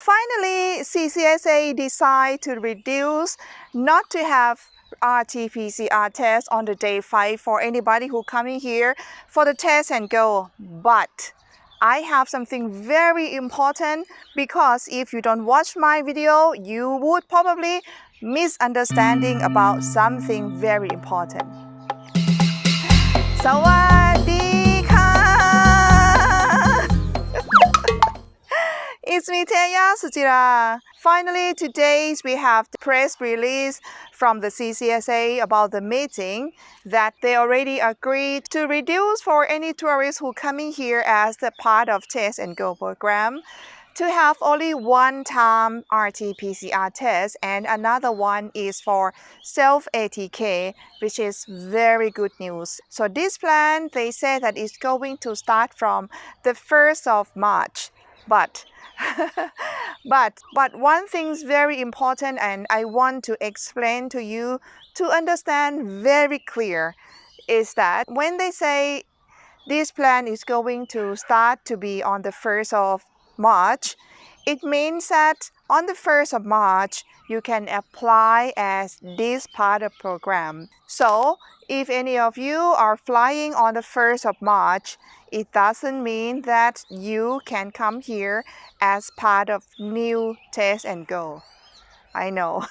Finally, CCSA decided to reduce, not to have RT-PCR test on the day 5 for anybody who coming here for the test and go. But I have something very important, because if you don't watch my video, you would probably misunderstanding about something very important. สวัสดีค่ะ It's me, teyasuchira. Finally, today we have the press release from the CCSA about the meeting that they already agreed to reduce for any tourists who coming here as the part of Test and Go program to have only one time RT-PCR test, and another one is for self-ATK, which is very good news. So this plan, they say that it's going to start from the 1st of March. But one thing is very important, and I want to explain to you to understand very clear, is that when they say this plan is going to start to be on the 1st of March, it means that on the 1st of March, you can apply as this part of program. So if any of you are flying on the 1st of March, it doesn't mean that you can come here as part of new Test and Go. I know.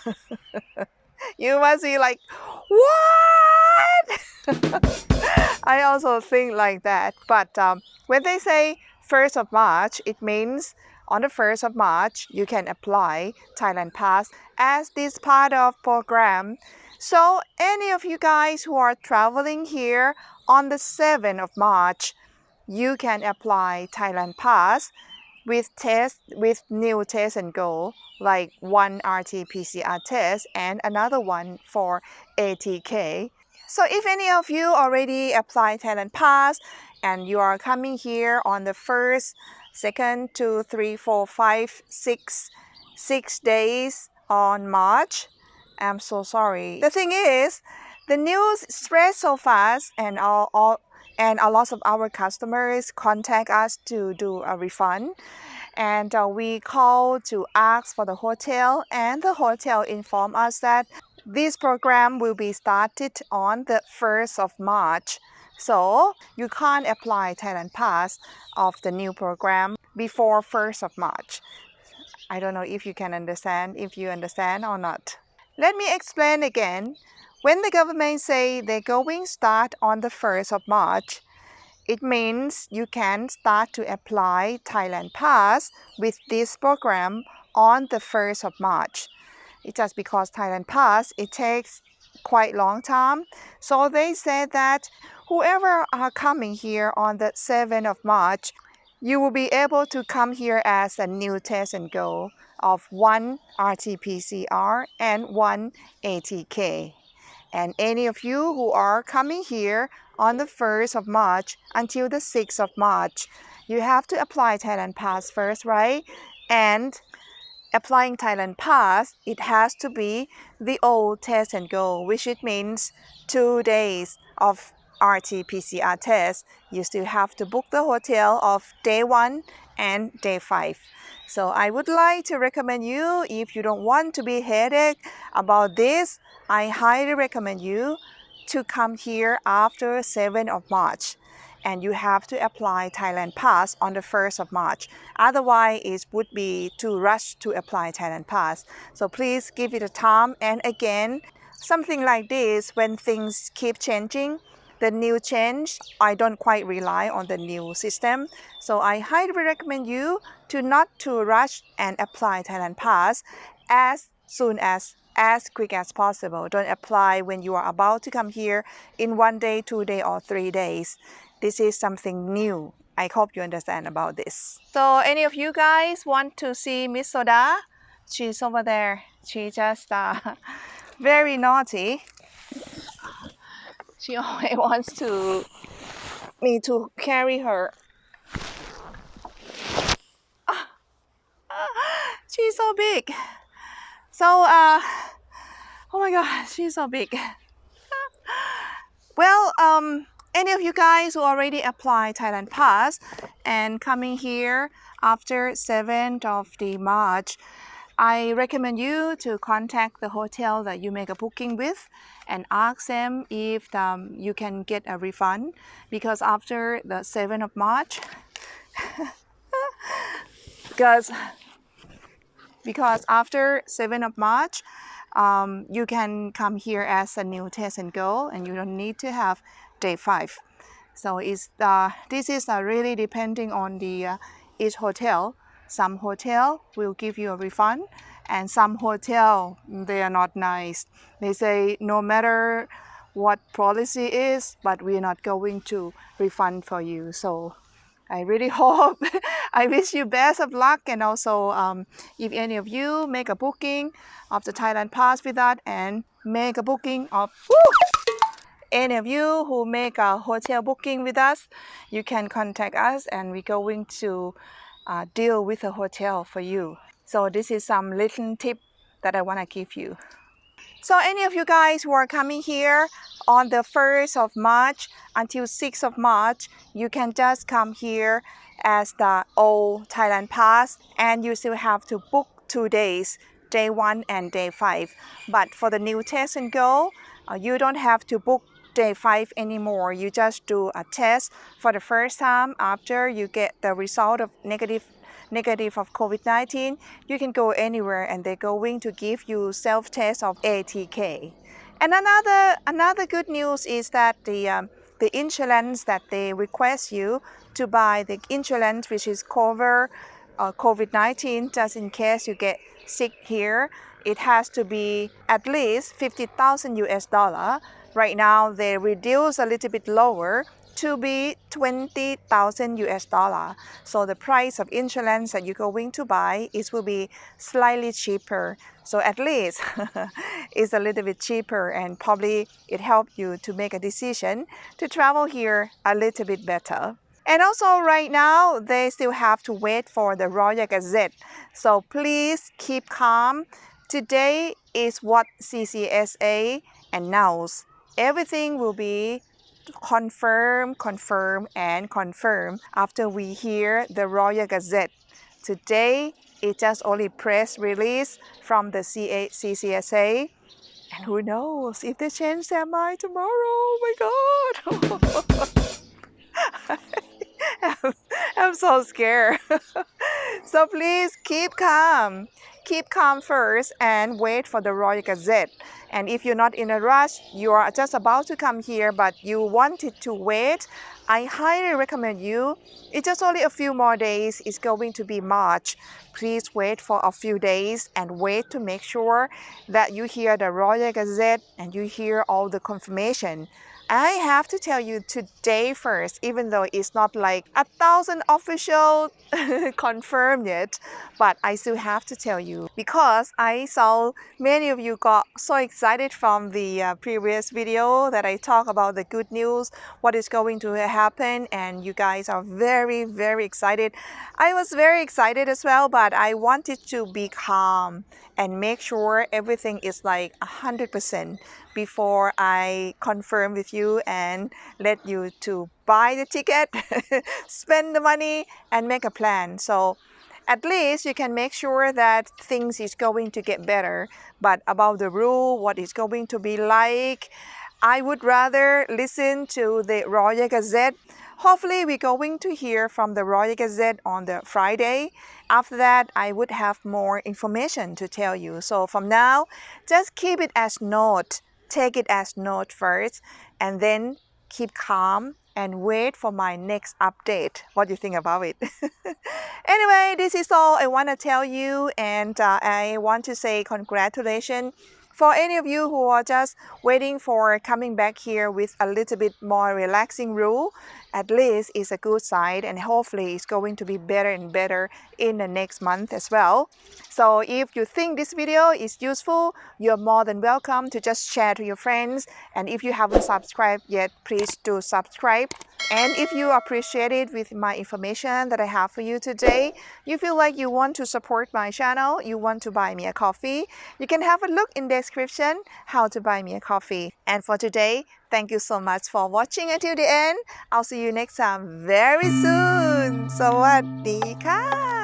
You must be like, what? I also think like that. But when they say 1st of March, it means on the 1st of March, you can apply Thailand Pass as this part of program. So any of you guys who are traveling here on the 7th of March, you can apply Thailand Pass with new Test and Go, like one RT-PCR test and another one for ATK. So if any of you already applied Thailand Pass and you are coming here on the 1st, 2nd, 2, 3, 4, 5, 6 days on March, I'm so sorry. The thing is, the news spread so fast, and a lot of our customers contact us to do a refund. And we called to ask for the hotel, and the hotel informed us that this program will be started on the 1st of March. So you can't apply Thailand Pass of the new program before 1st of March. I don't know if you can understand, if you understand or not. Let me explain again. When the government say they're going to start on the 1st of March, it means you can start to apply Thailand Pass with this program on the 1st of March. It's just because Thailand Pass, it takes quite long time. So they said that whoever are coming here on the 7th of March, you will be able to come here as a new Test and Go of one RT-PCR and one ATK. And any of you who are coming here on the 1st of March until the 6th of March, you have to apply Thailand Pass first, right? And applying Thailand Pass, it has to be the old Test and Go, which it means 2 days of RT-PCR test. You still have to book the hotel of day 1 and day 5. So I would like to recommend you, if you don't want to be headache about this, I highly recommend you to come here after 7th of March. And you have to apply Thailand Pass on the 1st of March. Otherwise, it would be too rushed to apply Thailand Pass. So please give it a time. And again, something like this, when things keep changing, the new change, I don't quite rely on the new system. So I highly recommend you to not to rush and apply Thailand Pass as soon as quick as possible. Don't apply when you are about to come here in 1 day, 2 days, or 3 days. This is something new. I hope you understand about this. So any of you guys want to see Miss Soda? She's over there. She just very naughty. She always wants me to carry her. She's so big. So oh my god, she's so big. Well, any of you guys who already applied Thailand Pass and coming here after 7th of the March, I recommend you to contact the hotel that you make a booking with and ask them if you can get a refund, because after the 7th of March, because after 7th of March, you can come here as a new test and go, and you don't need to have day 5. So this is really depending on the each hotel. Some hotel will give you a refund, and some hotel, they are not nice. They say no matter what policy is, but we're not going to refund for you. So I really hope, I wish you best of luck. And also if any of you make a booking of the Thailand Pass with that and make a booking of any of you who make a hotel booking with us, you can contact us and we're going to deal with a hotel for you. So this is some little tip that I want to give you. So any of you guys who are coming here on the 1st of March until 6th of March, you can just come here as the old Thailand Pass, and you still have to book 2 days, day 1 and day 5. But for the new test and go, you don't have to book day 5 anymore. You just do a test for the first time. After you get the result of negative of Covid-19, you can go anywhere and they're going to give you self-test of ATK. And another good news is that the insurance that they request you to buy, the insurance which is cover Covid-19, just in case you get sick here, it has to be at least 50,000 US dollar. Right now they reduce a little bit lower to be 20,000 US dollar. So the price of insurance that you're going to buy will be slightly cheaper. So at least it's a little bit cheaper, and probably it helps you to make a decision to travel here a little bit better. And also right now, they still have to wait for the Royal Gazette. So please keep calm. Today is what CCSA announced. Everything will be confirm after we hear the Royal Gazette. Today, it's just only press release from the CCSA. And who knows if they change their mind tomorrow. Oh my God. I'm so scared. So please keep calm. Keep calm first and wait for the Royal Gazette. And if you're not in a rush, you are just about to come here, but you wanted to wait, I highly recommend you. It's just only a few more days. It's going to be March. Please wait for a few days and wait to make sure that you hear the Royal Gazette and you hear all the confirmation. I have to tell you today first, even though it's not like 1,000 official confirmed yet, but I still have to tell you because I saw many of you got so excited from the previous video that I talk about the good news, what is going to happen, and you guys are very, very excited. I was very excited as well, but I wanted to be calm and make sure everything is like 100% before I confirm with you and let you to buy the ticket, spend the money, and make a plan. So at least you can make sure that things is going to get better. But about the rule, what it's going to be like, I would rather listen to the Royal Gazette. Hopefully we're going to hear from the Royal Gazette on the Friday. After that, I would have more information to tell you. So from now, just keep it as note. Take it as note first, and then keep calm and wait for my next update. What do you think about it? Anyway, this is all I want to tell you, and I want to say congratulations for any of you who are just waiting for coming back here with a little bit more relaxing rule. At least it's a good sign, and hopefully it's going to be better and better in the next month as well. So if you think this video is useful, you're more than welcome to just share to your friends. And if you haven't subscribed yet, please do subscribe. And if you appreciate it with my information that I have for you today, you feel like you want to support my channel, you want to buy me a coffee, you can have a look in the description how to buy me a coffee. And for today, thank you so much for watching until the end. I'll see you next time very soon. สวัสดีค่ะ